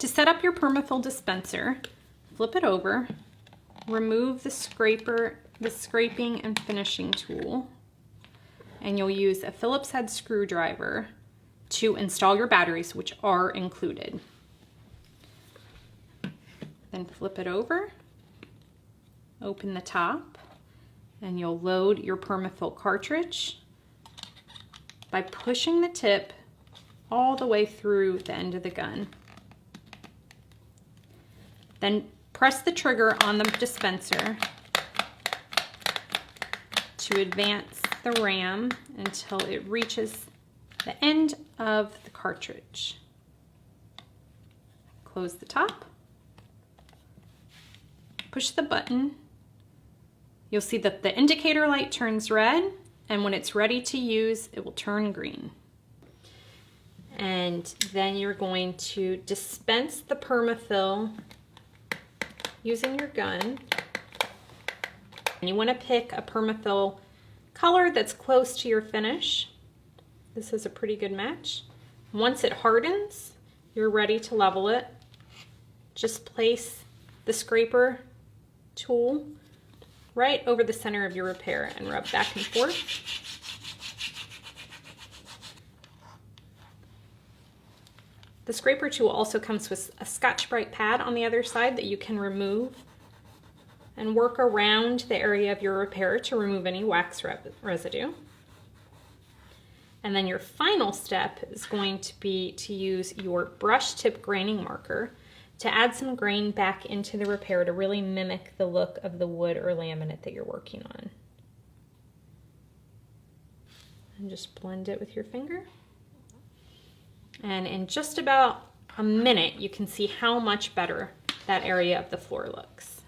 To set up your PermaFill dispenser, flip it over, remove the scraping and finishing tool, and you'll use a Phillips Head screwdriver to install your batteries, which are included. Then flip it over, open the top, and you'll load your PermaFill cartridge by pushing the tip all the way through the end of the gun. Then press the trigger on the dispenser to advance the ram until it reaches the end of the cartridge. Close the top, push the button. You'll see that the indicator light turns red, and when it's ready to use, it will turn green. And then you're going to dispense the PermaFill using your gun. And you want to pick a PermaFill color that's close to your finish. This is a pretty good match. Once it hardens, you're ready to level it. Just place the scraper tool right over the center of your repair and rub back and forth. The scraper tool also comes with a Scotch-Brite pad on the other side that you can remove and work around the area of your repair to remove any wax residue. And then your final step is going to be to use your brush tip graining marker to add some grain back into the repair to really mimic the look of the wood or laminate that you're working on. And just blend it with your finger. And in just about a minute, you can see how much better that area of the floor looks.